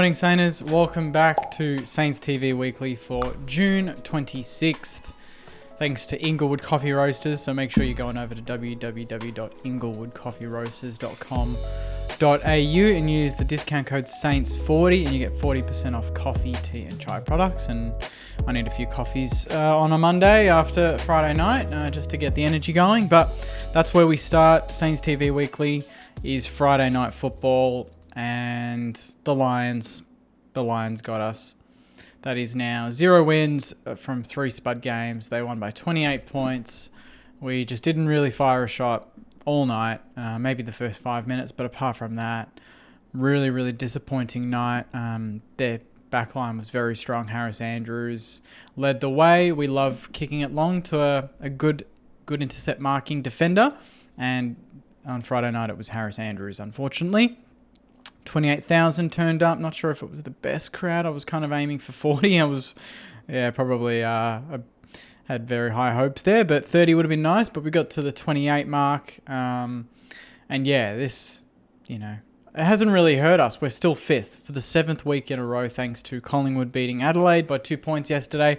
Morning, Sainers. Welcome back to Saints TV Weekly for June 26th. Thanks to Inglewood Roasters. So make sure you're going over to www.inglewoodcoffeeroasters.com.au and use the discount code SAINTS40 and you get 40% off coffee, tea and chai products. And I need a few coffees on a Monday after Friday night just to get the energy going. But that's where we start. Saints TV Weekly is Friday night football. And the Lions got us. That is now 0 wins from 3 spud games. They won by 28 points. We just didn't really fire a shot all night, maybe the first 5 minutes. But apart from that, really, really disappointing night. Their backline was very strong. Harris Andrews led the way. We love kicking it long to a good intercept marking defender. And on Friday night, it was Harris Andrews, unfortunately. 28,000 turned up. Not sure if it was the best crowd. I was kind of aiming for 40. I was, probably I had very high hopes there, but 30 would have been nice. But we got to the 28 mark. This, it hasn't really hurt us. We're still 5th for the 7th week in a row, thanks to Collingwood beating Adelaide by 2 points yesterday.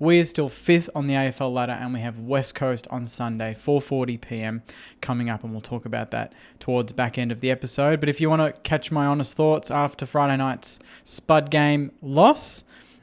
We are still 5th on the AFL ladder, and we have West Coast on Sunday, 4:40 p.m. coming up, and we'll talk about that towards the back end of the episode. But if you want to catch my honest thoughts after Friday night's Spud game loss,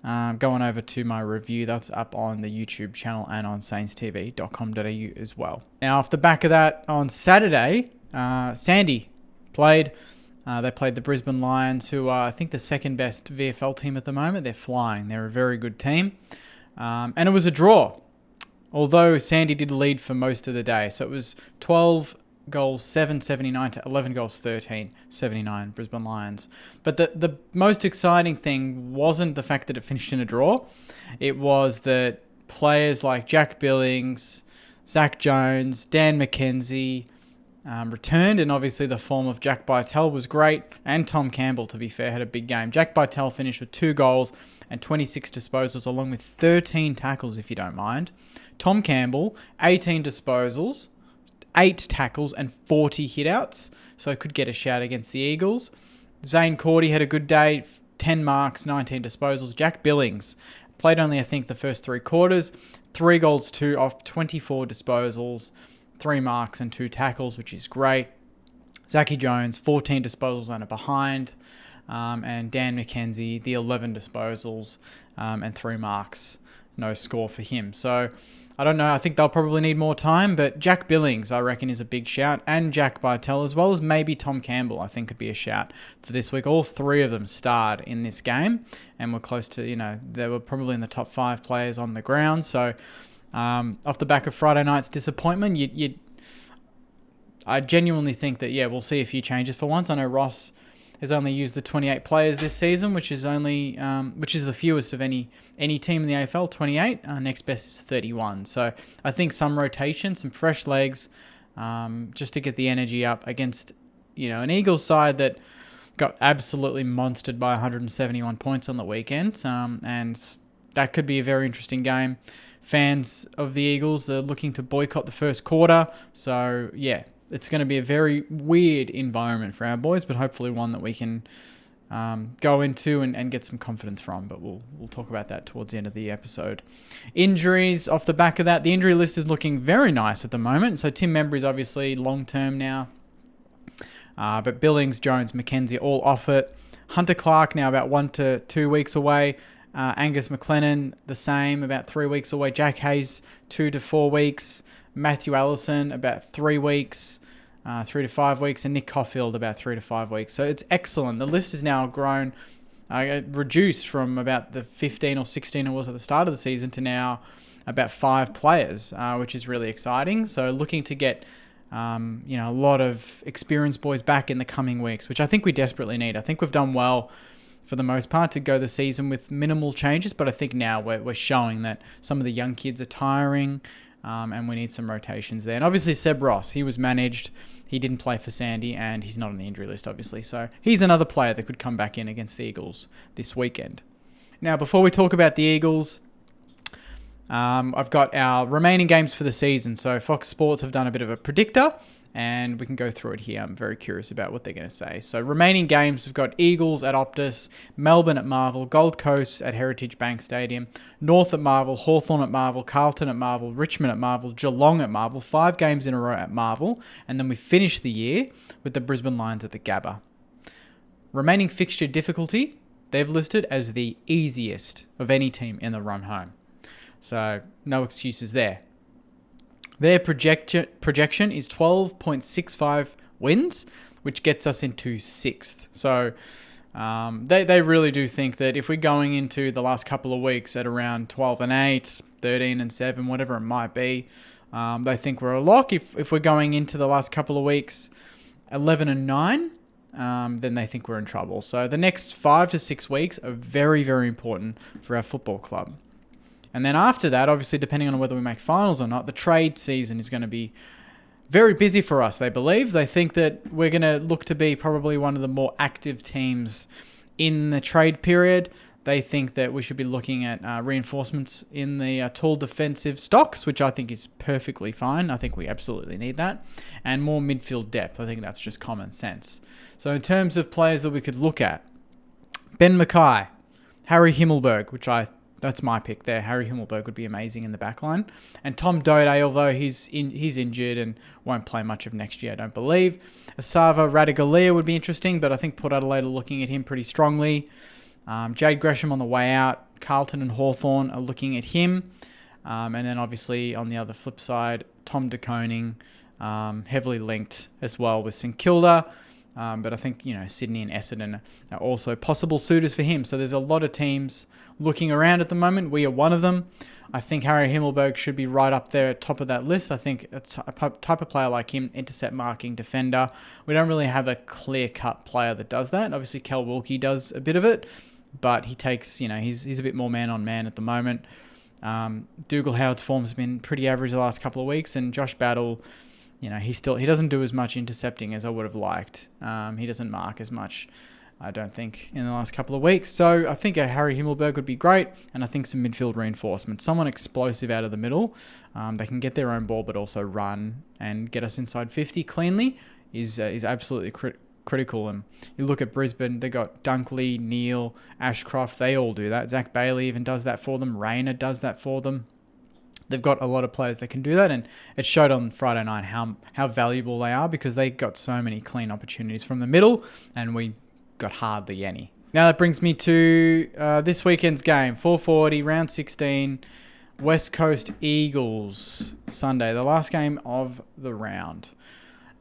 go on over to my review. That's up on the YouTube channel and on saintstv.com.au as well. Now, off the back of that, on Saturday, Sandy played. They played the Brisbane Lions, who are, I think, the second best VFL team at the moment. They're flying. They're a very good team. And it was a draw, although Sandy did lead for most of the day. So it was 12 goals, 7-79 to 11 goals, 13-79 Brisbane Lions. But the most exciting thing wasn't the fact that it finished in a draw. It was that players like Jack Billings, Zach Jones, Dan McKenzie returned, and obviously the form of Jack Bytel was great, and Tom Campbell, to be fair, had a big game. Jack Bytel finished with 2 goals and 26 disposals, along with 13 tackles, if you don't mind. Tom Campbell, 18 disposals, 8 tackles, and 40 hitouts, so could get a shout against the Eagles. Zane Cordy had a good day, 10 marks, 19 disposals. Jack Billings played only, I think, the first 3 quarters, 3 goals, 2 off 24 disposals, 3 marks and 2 tackles, which is great. Zachy Jones, 14 disposals and a behind. And Dan McKenzie, the 11 disposals and 3 marks. No score for him. So, I don't know. I think they'll probably need more time. But Jack Billings, I reckon, is a big shout. And Jack Bytel, as well as maybe Tom Campbell, I think could be a shout for this week. All 3 of them starred in this game. And were close to, they were probably in the top 5 players on the ground. So, off the back of Friday night's disappointment, I genuinely think that, we'll see a few changes for once. I know Ross has only used the 28 players this season, which is the fewest of any team in the AFL, 28. Next best is 31. So I think some rotation, some fresh legs, just to get the energy up against, an Eagles side that got absolutely monstered by 171 points on the weekend. And that could be a very interesting game. Fans of the Eagles are looking to boycott the first quarter. So, it's going to be a very weird environment for our boys, but hopefully one that we can go into and get some confidence from. But we'll talk about that towards the end of the episode. Injuries off the back of that. The injury list is looking very nice at the moment. So Tim Membry's obviously long-term now. But Billings, Jones, McKenzie all off it. Hunter Clark now about 1 to 2 weeks away. Angus McLennan the same, about 3 weeks away. Jack Hayes 2 to 4 weeks. Matthew Allison about 3 weeks, 3 to 5 weeks, and Nick Caulfield about 3 to 5 weeks. So it's excellent. The list has now grown, reduced from about the 15 or 16 it was at the start of the season to now about 5 players, which is really exciting. So looking to get a lot of experienced boys back in the coming weeks, which I think we desperately need. I think we've done well for the most part to go the season with minimal changes, but I think now we're showing that some of the young kids are tiring. And we need some rotations there. And obviously Seb Ross, he was managed. He didn't play for Sandy, and he's not on the injury list, obviously. So he's another player that could come back in against the Eagles this weekend. Now, before we talk about the Eagles, I've got our remaining games for the season. So Fox Sports have done a bit of a predictor, and we can go through it here. I'm very curious about what they're going to say. So remaining games, we've got Eagles at Optus, Melbourne at Marvel, Gold Coast at Heritage Bank Stadium, North at Marvel, Hawthorn at Marvel, Carlton at Marvel, Richmond at Marvel, Geelong at Marvel, 5 games in a row at Marvel, and then we finish the year with the Brisbane Lions at the Gabba. Remaining fixture difficulty, they've listed as the easiest of any team in the run home. So no excuses there. Their projection is 12.65 wins, which gets us into 6th. So they really do think that if we're going into the last couple of weeks at around 12-8, 13-7, whatever it might be, they think we're a lock. If we're going into the last couple of weeks 11-9, then they think we're in trouble. So the next 5 to 6 weeks are very, very important for our football club. And then after that, obviously, depending on whether we make finals or not, the trade season is going to be very busy for us, they believe. They think that we're going to look to be probably one of the more active teams in the trade period. They think that we should be looking at reinforcements in the tall defensive stocks, which I think is perfectly fine. I think we absolutely need that. And more midfield depth. I think that's just common sense. So in terms of players that we could look at, Ben Mackay, Harry Himmelberg, that's my pick there. Harry Himmelberg would be amazing in the back line. And Tom Dode, although he's injured and won't play much of next year, I don't believe. Asava Radaglia would be interesting, but I think Port Adelaide are looking at him pretty strongly. Jade Gresham on the way out. Carlton and Hawthorn are looking at him. And then obviously on the other flip side, Tom De Koning, heavily linked as well with St Kilda. But I think, Sydney and Essendon are also possible suitors for him. So there's a lot of teams looking around at the moment. We are one of them. I think Harry Himmelberg should be right up there at top of that list. I think a type of player like him, intercept marking, defender. We don't really have a clear-cut player that does that. Obviously, Kel Wilkie does a bit of it, but he takes, he's a bit more man-on-man at the moment. Dougal Howard's form has been pretty average the last couple of weeks, and Josh Battle, he doesn't do as much intercepting as I would have liked. He doesn't mark as much, I don't think, in the last couple of weeks. So I think a Harry Himmelberg would be great, and I think some midfield reinforcement. Someone explosive out of the middle. They can get their own ball, but also run and get us inside 50 cleanly is absolutely critical. And you look at Brisbane, they got Dunkley, Neal, Ashcroft. They all do that. Zach Bailey even does that for them. Rayner does that for them. They've got a lot of players that can do that, and it showed on Friday night how valuable they are because they got so many clean opportunities from the middle, and we got hardly any. Now that brings me to this weekend's game, 4:40, round 16, West Coast Eagles, Sunday, the last game of the round.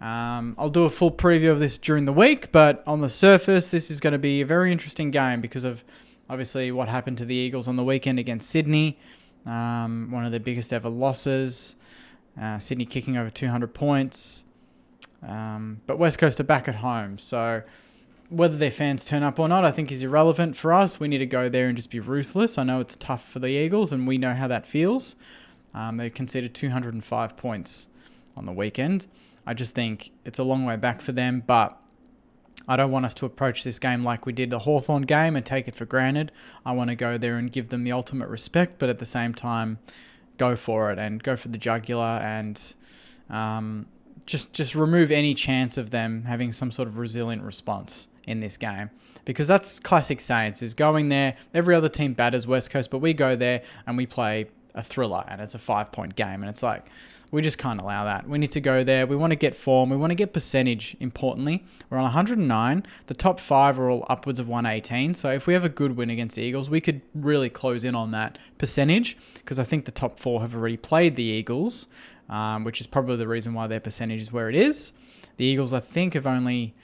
I'll do a full preview of this during the week, but on the surface, this is going to be a very interesting game because of obviously what happened to the Eagles on the weekend against Sydney. One of their biggest ever losses. Sydney kicking over 200 points. But West Coast are back at home. So whether their fans turn up or not, I think is irrelevant for us. We need to go there and just be ruthless. I know it's tough for the Eagles, and we know how that feels. They conceded 205 points on the weekend. I just think it's a long way back for them, but I don't want us to approach this game like we did the Hawthorn game and take it for granted. I want to go there and give them the ultimate respect, but at the same time, go for it and go for the jugular and just remove any chance of them having some sort of resilient response in this game. Because that's classic Saints, is going there, every other team batters West Coast, but we go there and we play a thriller and it's a 5-point game. And it's like, we just can't allow that. We need to go there. We want to get form. We want to get percentage, importantly. We're on 109. The top 5 are all upwards of 118. So if we have a good win against the Eagles, we could really close in on that percentage because I think the top 4 have already played the Eagles, which is probably the reason why their percentage is where it is. The Eagles, I think, have only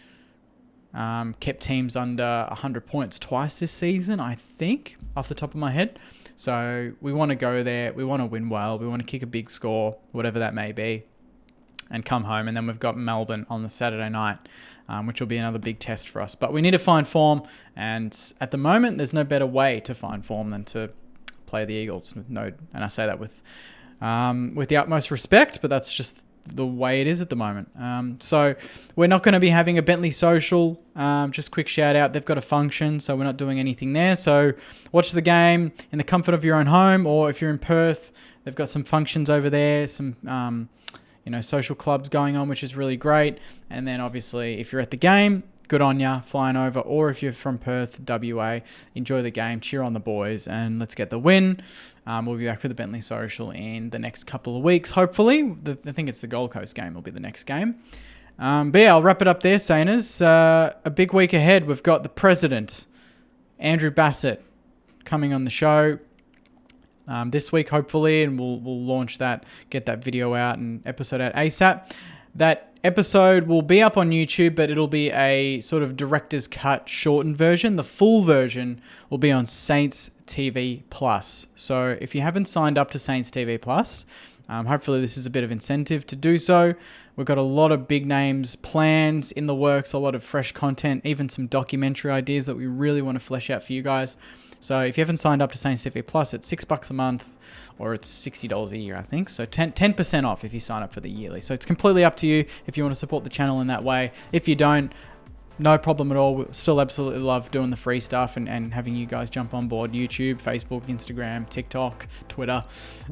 kept teams under 100 points twice this season, I think, off the top of my head. So we want to go there. We want to win well. We want to kick a big score, whatever that may be, and come home. And then we've got Melbourne on the Saturday night, which will be another big test for us. But we need to find form. And at the moment, there's no better way to find form than to play the Eagles. And I say that with the utmost respect, but that's just the way it is at the moment. So we're not going to be having a Bentley social. Just quick shout out, they've got a function, so we're not doing anything there. So watch the game in the comfort of your own home, or if you're in Perth, they've got some functions over there, some social clubs going on, which is really great. And then obviously if you're at the game, good on ya, flying over. Or if you're from Perth, WA, enjoy the game, cheer on the boys, and let's get the win. We'll be back for the Bentley Social in the next couple of weeks, hopefully. I think it's the Gold Coast game will be the next game. But yeah, I'll wrap it up there, Saners. A big week ahead. We've got the president, Andrew Bassett, coming on the show this week, hopefully, and we'll launch that, get that video out and episode out ASAP. That episode will be up on YouTube, but it'll be a sort of director's cut shortened version. The full version will be on Saints TV Plus. So if you haven't signed up to Saints TV Plus, hopefully this is a bit of incentive to do so. We've got a lot of big names, plans in the works, a lot of fresh content, even some documentary ideas that we really want to flesh out for you guys. So if you haven't signed up to Saints TV Plus, it's $6 a month, or it's $60 a year, I think. So 10% off if you sign up for the yearly. So it's completely up to you if you want to support the channel in that way. If you don't, no problem at all. We still absolutely love doing the free stuff and having you guys jump on board. YouTube, Facebook, Instagram, TikTok, Twitter,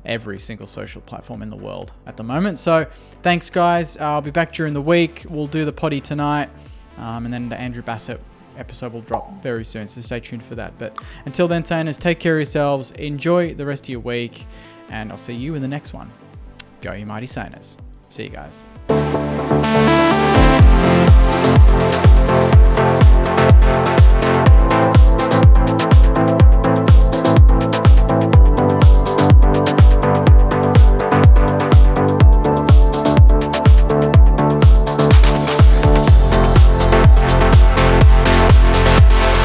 every single social platform in the world at the moment. So thanks, guys. I'll be back during the week. We'll do the potty tonight. And then the Andrew Bassett episode will drop very soon, so stay tuned for that. But until then, Saners, take care of yourselves, enjoy the rest of your week, and I'll see you in the next one. Go you mighty Saners. See you guys.